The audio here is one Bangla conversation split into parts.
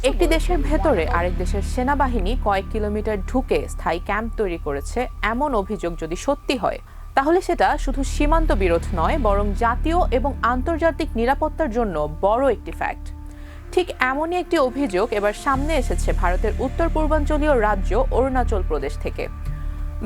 একটি দেশের ভেতরে আরেক দেশের সেনাবাহিনী কয়েক কিলোমিটার ঢুকে স্থায়ী ক্যাম্প তৈরি করেছে এমন অভিযোগ যদি সত্যি হয়, তাহলে সেটা শুধু সীমান্ত বিরোধ নয়, বরং জাতীয় এবং আন্তর্জাতিক নিরাপত্তার জন্য বড় একটি ফ্যাক্ট। ঠিক এমনই একটি অভিযোগ এবার সামনে এসেছে ভারতের উত্তর পূর্বাঞ্চলীয় রাজ্য অরুণাচল প্রদেশ থেকে।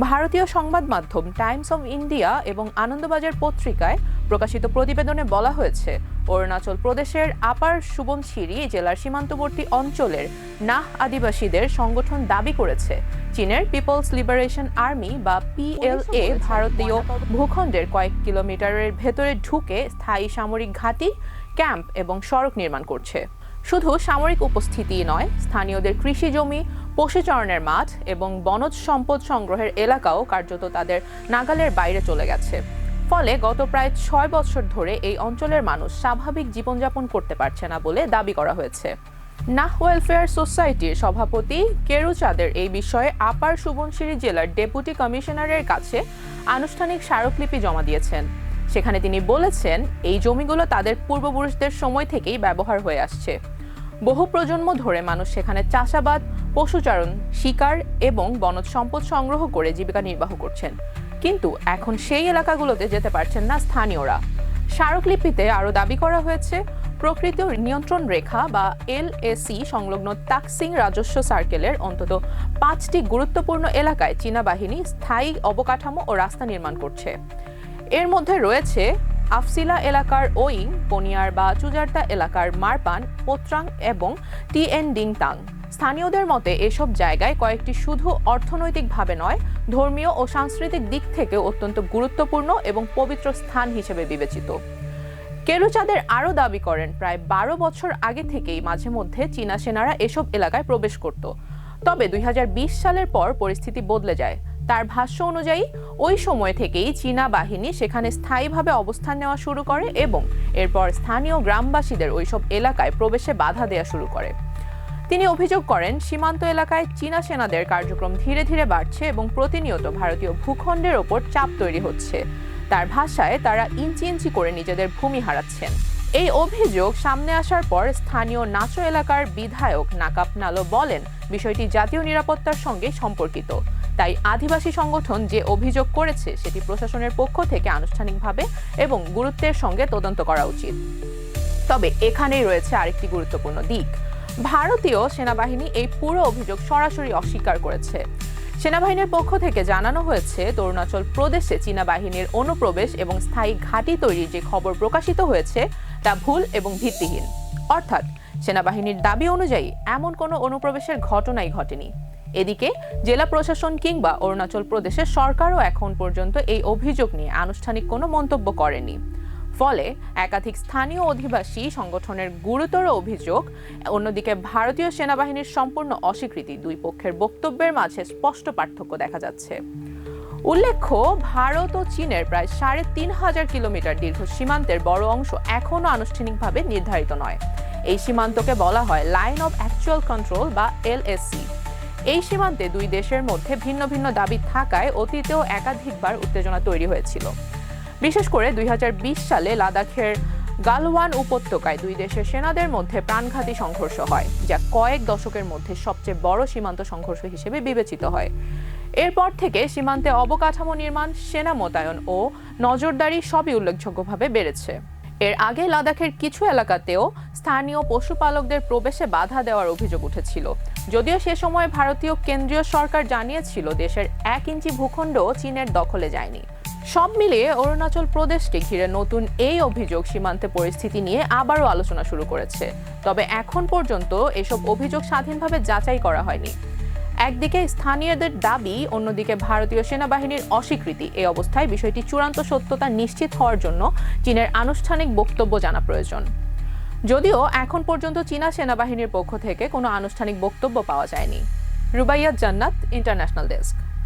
ভারতীয় সংবাদ মাধ্যম টাইমস অফ ইন্ডিয়া এবং আনন্দবাজার পত্রিকায় প্রকাশিত প্রতিবেদনে বলা হয়েছে, অরুণাচল প্রদেশের আপার সুবনশিরি জেলার সীমান্তবর্তী অঞ্চলের নাহ আদিবাসীদের সংগঠন দাবি করেছে চীনের পিপলস লিবারেশন আর্মি বা PLA ভারতীয় ভূখণ্ডের কয়েক কিলোমিটারের ভেতরে ঢুকে স্থায়ী সামরিক ঘাঁটি, ক্যাম্প এবং সড়ক নির্মাণ করছে। শুধু সামরিক উপস্থিতিই নয়, স্থানীয়দের কৃষি জমি, পশুচারণের মাঠ এবং বনজ সম্পদ সংগ্রহের এলাকাও কার্যত তাদের নাগালের বাইরে চলে গেছে। ফলে গত প্রায় 6 বছর ধরে এই অঞ্চলের মানুষ স্বাভাবিক জীবনযাপন করতে পারছে না বলে দাবি করা হয়েছে। নাহ ওয়েলফেয়ার সোসাইটির সভাপতি কেরু চাঁদের এই বিষয়ে আপার সুবনশিরি জেলার ডেপুটি কমিশনারের কাছে আনুষ্ঠানিক স্মারকলিপি জমা দিয়েছেন। সেখানে তিনি বলেছেন, এই জমিগুলো তাদের পূর্বপুরুষদের সময় থেকেই ব্যবহার হয়ে আসছে। বহু প্রজন্ম ধরে মানুষ সেখানে চাষাবাদ, পশুচারণ, শিকার এবং বনজ সম্পদ সংগ্রহ করে জীবিকা নির্বাহ করছেন। কিন্তু এখন সেই এলাকাগুলোতে যেতে পারছেন না স্থানীয়রা। স্মারকলিপিতে আরও দাবি করা হয়েছে, প্রকৃতি নিয়ন্ত্রণ রেখা বা LAC সংলগ্ন তাকসিং রাজস্ব সার্কেলের অন্তত 5টি গুরুত্বপূর্ণ এলাকায় চীনা বাহিনী স্থায়ী অবকাঠামো ও রাস্তা নির্মাণ করছে। এর মধ্যে রয়েছে আফসিলা এলাকার ওয়িং, পনিয়ার বা চুজারতা এলাকার মারপান, পোত্রাং এবং টিএনডিংতাং। স্থানীয়দের মতে এসব জায়গায় কয়েকটি শুধু অর্থনৈতিকভাবে নয়, ধর্মীয় ও সাংস্কৃতিক দিক থেকে অত্যন্ত গুরুত্বপূর্ণ এবং পবিত্র স্থান হিসেবে বিবেচিত। কেরুচাঁদের আরও দাবি করেন, প্রায় 12 বছর আগে থেকেই মাঝে মধ্যে চীনা সেনারা এসব এলাকায় প্রবেশ করত। তবে 2020 সালের পর পরিস্থিতি বদলে যায়। তার ভাষ্য অনুযায়ী ওই সময় থেকেই চীনা বাহিনী সেখানে স্থায়ীভাবে অবস্থান নেওয়া শুরু করে এবং এরপর স্থানীয় গ্রামবাসীদের ওইসব এলাকায় প্রবেশে বাধা দেওয়া শুরু করে। তিনি অভিযোগ করেন, সীমান্ত এলাকায় চীনা সেনাদের কার্যক্রম ধীরে ধীরে বাড়ছে এবং প্রতিনিয়ত ভারতীয় ভূখণ্ডের ওপর চাপ তৈরি হচ্ছে। তার ভাষায়, তারা ইঞ্চি ইঞ্চি করে নিজেদের ভূমি হারাচ্ছেন। এই অভিযোগ সামনে আসার পর স্থানীয় নাচো এলাকার বিধায়ক নাকাপ নালো বলেন, বিষয়টি জাতীয় নিরাপত্তার সঙ্গে সম্পর্কিত। তাই আদিবাসী সংগঠন যে অভিযোগ করেছে সেটি প্রশাসনের পক্ষ থেকে আনুষ্ঠানিকভাবে এবং গুরুত্বের সঙ্গে তদন্ত করা উচিত। তবে এখানেই রয়েছে আরেকটি গুরুত্বপূর্ণ দিক। ভারতীয় সেনাবাহিনী এই পুরো অভিযোগ সরাসরি অস্বীকার করেছে। সেনাবাহিনীর পক্ষ থেকে জানানো হয়েছে, অরুণাচল প্রদেশে চীনা বাহিনীর অনুপ্রবেশ এবং স্থায়ী ঘাঁটি তৈরির যে খবর প্রকাশিত হয়েছে তা ভুল এবং ভিত্তিহীন। অর্থাৎ সেনাবাহিনীর দাবি অনুযায়ী এমন কোনো অনুপ্রবেশের ঘটনাই ঘটেনি। এদিকে জেলা প্রশাসন কিংবা অরুণাচল প্রদেশের সরকারও এখন পর্যন্ত এই অভিযোগ নিয়ে আনুষ্ঠানিক কোনো মন্তব্য করেনি। ফলে একাধিক স্থানীয় অধিবাসী সংগঠনের গুরুতর অভিযোগ, অন্যদিকে ভারতীয় সেনাবাহিনীর সম্পূর্ণ অস্বীকৃতি, দুই পক্ষের বক্তব্যের মাঝে স্পষ্ট পার্থক্য দেখা যাচ্ছে। উল্লেখ্য, ভারত ও চীনের প্রায় 3,500 কিলোমিটার দীর্ঘ সীমান্তের বড় অংশ এখনও আনুষ্ঠানিকভাবে নির্ধারিত নয়। এই সীমান্তকে বলা হয় লাইন অব অ্যাকচুয়াল কন্ট্রোল বা LAC। এই সীমান্তে দুই দেশের মধ্যে ভিন্ন ভিন্ন দাবি থাকায় অতীতেও একাধিকবার উত্তেজনা তৈরি হয়েছিল। বিশেষ করে 2020 সালে লাদাখের গালওয়ান উপত্যকায় দুই দেশের সেনাদের মধ্যে প্রাণঘাতী সংঘর্ষ হয়, যা কয়েক দশকের মধ্যে সবচেয়ে বড় সীমান্ত সংঘর্ষ হিসেবে বিবেচিত হয়। এরপর থেকে সীমান্তে অবকাঠামো নির্মাণ, সেনা মোতায়েন ও নজরদারি সবই উল্লেখযোগ্যভাবে বেড়েছে। এর আগে লাদাখের কিছু এলাকাতেও স্থানীয় পশুপালকদের প্রবেশে বাধা দেওয়ার অভিযোগ উঠেছিল। যদিও সে সময় ভারতীয় কেন্দ্রীয় সরকার জানিয়েছিল দেশের 1 ইঞ্চি ভূখণ্ডও চীনের দখলে যায়নি। সব মিলিয়ে অরুণাচল প্রদেশকে ঘিরে নতুন এই অভিযোগ সীমান্তে পরিস্থিতি নিয়ে আবারও আলোচনা শুরু করেছে। তবে এখন পর্যন্ত এসব অভিযোগ স্বাধীনভাবে যাচাই করা হয়নি। একদিকে স্থানীয়দের দাবি, অন্যদিকে ভারতীয় সেনাবাহিনীর অস্বীকৃতি। এই অবস্থায় বিষয়টি চূড়ান্ত সত্যতা নিশ্চিত হওয়ার জন্য চীনের আনুষ্ঠানিক বক্তব্য জানা প্রয়োজন। যদিও এখন পর্যন্ত চীনা সেনাবাহিনীর পক্ষ থেকে কোনো আনুষ্ঠানিক বক্তব্য পাওয়া যায়নি। রুবাইয়াত জান্নাত, ইন্টারন্যাশনাল ডেস্ক।